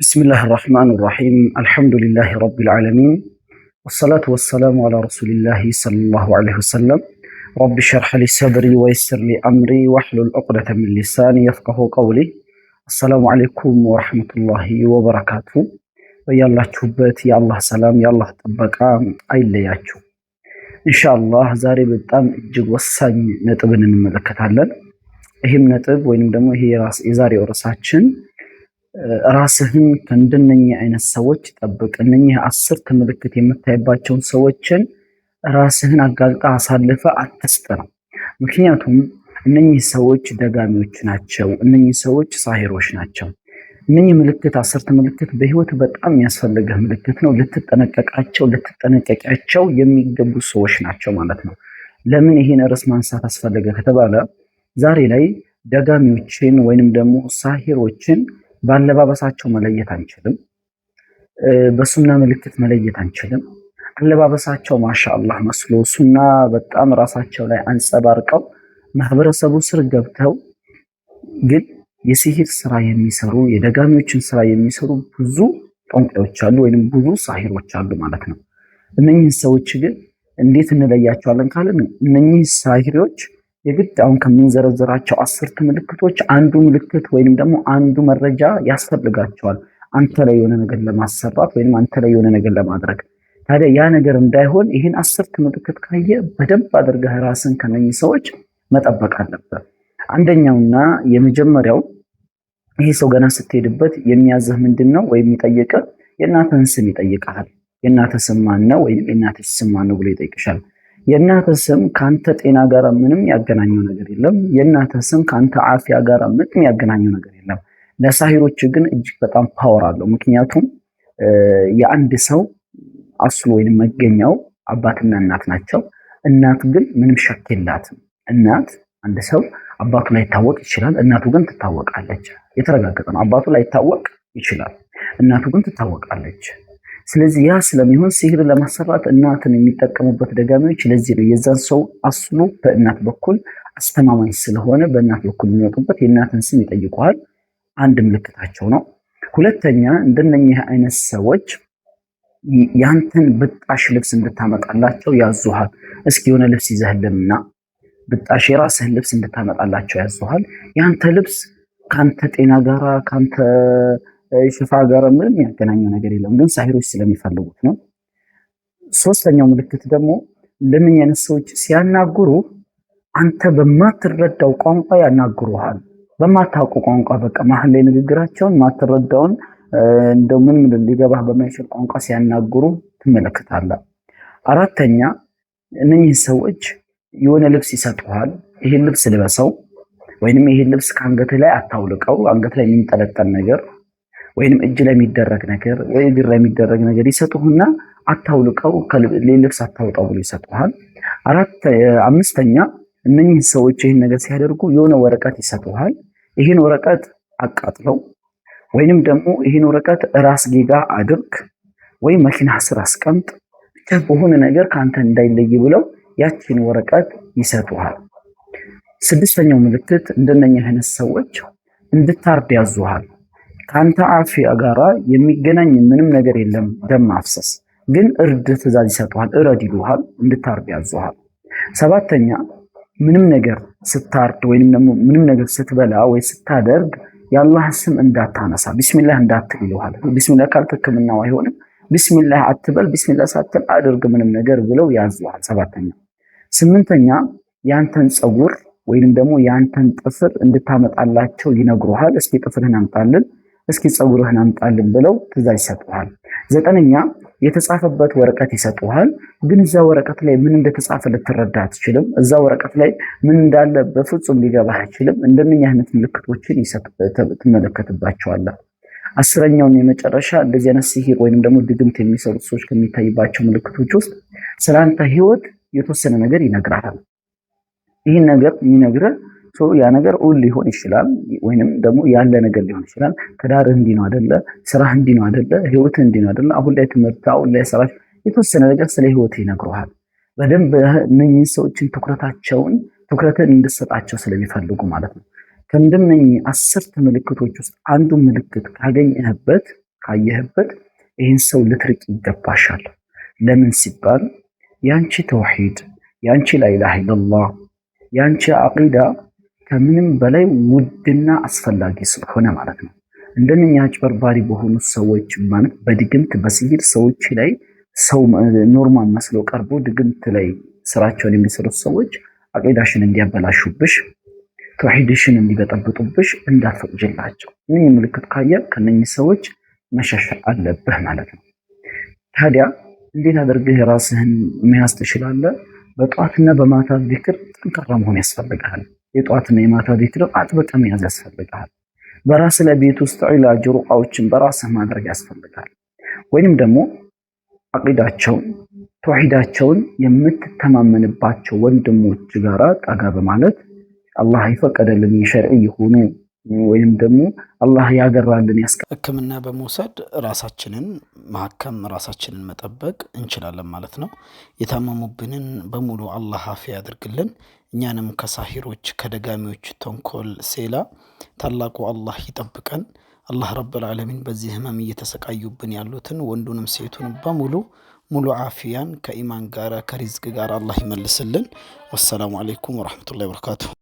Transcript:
بسم الله الرحمن الرحيم الحمد لله رب العالمين والصلاة والسلام على رسول الله صلى الله عليه وسلم رب اشرح لي صدري ويسر لي أمري واحلل عقدة من لساني يفقه قولي السلام عليكم ورحمة الله وبركاته በያላችሁበት የአላህ ሰላም የአላህ ጥበቃ አይለያችሁ። ኢንሻአላህ ዛሬ በጣም እጅግ ወሳኝ ነጥብን እንመለከታለን። ይህም ነጥብ ወይንም ደግሞ ይሄ የዛሬው ርዕሳችን ራስህን ከእንደነኚህ አይነት ሰዎች ጠብቅ። እነኚህ 10 ምልክት የምታይባቸውን ሰዎችን ራስህን አጋልጣ አሳልፈ አትስጥ ነው። ምክንያቱም እነኚህ ሰዎች ደጋሚዎች ናቸው። እነኚህ ሰዎች ሳሂሮች ናቸው። እነኚህ ምልክት 10 ምልክት በህይወት በጣም የሚያስፈልግህ ምልክት ነው። ልትጠነቀቂያቸው የሚገቡ ሰዎች ናቸው ማለት ነው። ለምን ይሄን ርዕስ ማንሳት አስፈለገ ከተባለ ዛሬ ላይ ደጋሚዎችን ወይንም ደግሞ ሳሂሮችን ባለባበሳቸው መለየት አንችልም። በሱና ምልክት መለየት አንችልም። አለባበሳቸው ማሻአላህ መስሎ ሱና በጣም ራሳቸው ላይ አንጸባርቀው ማህበረሰቡ ስር ገብተው ግን የሲሂር ስራ የሚሰሩ የደጋሚዎችን ስራ የሚሰሩ ብዙ ጠንቋዮች አሉ ወይንም ብዙ ሳሂሮች አሉ ማለት ነው። እነኚህ ሰዎች ግን እንዴት እንለያቸዋለን ካለን እነኚህ ሳሂሮች የግድ አሁን ከምንዘረዝራቸው 10 ምልክቶች አንዱ ምልክት ወይንም ደግሞ አንዱ መረጃ ያስፈልጋቸዋል አንተ ላይ የሆነ ነገር ለማሰራት ወይንም አንተ ላይ የሆነ ነገር ለማድረግ። ታዲያ ያ ነገር እንዳይሆን ይህን 10 ምልክት ካየ በደንብ አድርገህ ራስን ከነኚህ ሰዎች መጠበቅ አለበት። አንደኛውና የመጀመሪያው ይሄ ሰው ገና ስትሄድበት የሚያዝህ ምንድነው ወይም የሚጠይቅህ የእናትህን ስም ይጠይቅሃል። የእናትህ ስም ማን ነው ወይም የእናትህ ስም ማን ነው ብሎ ይጠይቅሻል። የእናትህ ስም ካንተ ጤና ጋር ምንም ያገናኘው ነገር የለም። የእናትህ ስም ካንተ አፍያ ጋር ምንም ያገናኘው ነገር የለም። ለሳሂሮች ግን እጅግ በጣም ፓወር አለው። ምክንያቱም የአንድ ሰው አስሉ ወይንም መገኛው አባትና እናት ናቸው። እናት ግን ምንም ሸክ የላትም። እናት አንድ ሰው አባቱ ላይ ታወቅ ይችላል፣ እናቱ ግን ትታወቃለች። የተረጋገጠ ነው። አባቱ ላይ ታወቅ ይችላል፣ እናቱ ግን ትታወቃለች። ስለዚህ ያ ስለሚሆን ሲህር ለማሰራት እናትን የሚጠቀሙበት ደጋሚዎች ለዚህ ነው። የዛን ሰው አስሉ በእናት በኩል አስተማማኝ ስለሆነ በእናት በኩል የሚወጡበት የእናትን ስም ይጠይቁሃል። አንድ ምልክታቸው ነው። ሁለተኛ እንደነኚህ አይነት ሰዎች ያንተን ብጣሽ ልብስ እንድታመጣላቸው ያዙሃል። እስኪ የሆነ ልብስ ይዘህልምና ብጣሽ የራስህን ልብስ እንድታመጣላቸው ያዙሃል። ያንተ ልብስ ካንተ ጤና ጋራ ካንተ ሽፋ ጋር ምንም ያገናኘው ነገር የለም፣ ግን ሳሂሮች ስለሚፈልጉት ነው። ሶስተኛው ምልክት ደግሞ ለነኚህ አይነት ሰዎች ሲያናግሩ አንተ በማትረዳው ቋንቋ ያናግሩሃል። በማታውቁ ቋንቋ በቃ መሀል ላይ ንግግራቸውን ማትረዳውን እንደው ምን ሊገባህ በማይችል ቋንቋ ሲያናግሩ ትመለከታለህ። አራተኛ እነኚህ ሰዎች የሆነ ልብስ ይሰጡሃል። ይሄን ልብስ ልበሰው ወይንም ይሄን ልብስ ከአንገት ላይ አታውልቀው። አንገት ላይ የሚንጠለጠል ነገር ወይንም እጅ ላይ የሚደረግ ነገር ወይ እግር ላይ የሚደረግ ነገር ይሰጡህና አታውልቀው፣ ልብስ አታውጣው ብሎ ይሰጡሃል። አምስተኛ እነኚህ ሰዎች ይህን ነገር ሲያደርጉ የሆነ ወረቀት ይሰጡሃል። ይህን ወረቀት አቃጥለው ወይንም ደግሞ ይህን ወረቀት ራስጌ ጋር አድርግ ወይም መኪና ስር አስቀምጥ፣ በሆነ ነገር ከአንተ እንዳይለይ ብለው ያቺን ወረቀት ይሰጡሃል። ስድስተኛው ምልክት እንደነኚህ አይነት ሰዎች እንድታርድ ያዙሃል። ካንተ አፍያ ጋራ የሚገናኝ ምንም ነገር የለም፣ ደም ማፍሰስ ግን እርድ ትእዛዝ ይሰጡሃል። እረድ ይሉሃል፣ እንድታርድ ያዙሃል። ሰባተኛ ምንም ነገር ስታርድ ወይንም ደግሞ ምንም ነገር ስትበላ ወይ ስታደርግ የአላህ ስም እንዳታነሳ ቢስሚላህ እንዳትል ይሉሃል። ቢስሚላህ ካልክ ህክምናው አይሆንም። ቢስሚላህ አትበል፣ ቢስሚላህ ሳትል አድርግ ምንም ነገር ብለው ያዙሃል። ሰባተኛ። ስምንተኛ ያንተን ፀጉር ወይንም ደግሞ ያንተን ጥፍር እንድታመጣላቸው ይነግሩሃል። እስኪ ጥፍርህን አምጣልን፣ እስኪ ፀጉርህን አምጣልን ብለው ትእዛዝ ይሰጡሃል። ዘጠነኛ የተጻፈበት ወረቀት ይሰጡሃል። ግን እዛ ወረቀት ላይ ምን እንደተጻፈ ልትረዳ አትችልም። እዛ ወረቀት ላይ ምን እንዳለ በፍጹም ሊገባህ አይችልም። እንደነኛ አይነት ምልክቶችን ትመለከትባቸዋለህ። አስረኛውን የመጨረሻ እንደዚህ አይነት ሲሂር ወይንም ደግሞ ድግምት የሚሰሩ ሰዎች ከሚታይባቸው ምልክቶች ውስጥ ስላንተ ህይወት የተወሰነ ነገር ይነግራል። ይህን ነገር የሚነግርህ ያ ነገር ኡል ሊሆን ይችላል ወይንም ደግሞ ያለ ነገር ሊሆን ይችላል። ትዳርህ እንዲህ ነው አይደለ? ስራህ እንዲህ ነው አይደለ? ህይወትህ እንዲህ ነው አይደለ? አሁን ላይ ትምህርት፣ አሁን ላይ ስራ፣ የተወሰነ ነገር ስለ ህይወት ይነግሩሃል። በደንብ እነኚህ ሰዎችን ትኩረትን እንድትሰጣቸው ስለሚፈልጉ ማለት ነው። ከእንደነኚህ 10 ምልክቶች ውስጥ አንዱ ምልክት ካገኘህበት ካየህበት ይህን ሰው ልትርቅ ይገባሻል። ለምን ሲባል ያንቺ ተውሂድ፣ ያንቺ ላኢላሃ ኢለላህ፣ ያንቺ አቂዳ ከምንም በላይ ውድና አስፈላጊ ስለሆነ ማለት ነው። እንደነኛ አጭበርባሪ በሆኑ ሰዎች ማለት በድግምት በሲሂር ሰዎች ላይ ሰው ኖርማል መስለው ቀርቦ ድግምት ላይ ስራቸውን የሚሰሩት ሰዎች አቂዳሽን እንዲያበላሹብሽ፣ ተውሂድሽን እንዲበጠብጡብሽ እንዳትፈቅጂላቸው። ምን ምልክት ካየ ከነኚህ ሰዎች መሸሽ አለብህ ማለት ነው። ታዲያ እንዴት አድርገህ ራስህን መያዝ ትችላለህ? በጧትና በማታ ዚክር ጠንካራ መሆን ያስፈልጋል። የጧትና የማታ ዚክር አጥብቀህ መያዝ ያስፈልጋል። በራስ ላይ ቤት ውስጥ ዒላጅ ሩቃዎችን በራስህ ማድረግ ያስፈልጋል። ወይንም ደግሞ አቂዳቸውን ተውሂዳቸውን የምትተማመንባቸው ወንድሞች ጋራ ጠጋ በማለት አላህ የፈቀደልን የሸርዒ የሆኑ ወይም ደግሞ አላህ ያገራልን ሕክምና በመውሰድ ራሳችንን ማከም ራሳችንን መጠበቅ እንችላለን ማለት ነው። የታመሙብንን በሙሉ አላህ አፊያ ያድርግልን። እኛንም ከሳሂሮች ከደጋሚዎች ተንኮል ሴላ ታላቁ አላህ ይጠብቀን። አላህ ረብል ዓለሚን በዚህ ህመም እየተሰቃዩብን ያሉትን ወንዱንም ሴቱንም በሙሉ ሙሉ አፊያን ከኢማን ጋር ከሪዝቅ ጋር አላህ ይመልስልን። ወሰላሙ አለይኩም ወራህመቱላሂ ወበረካቱሁ።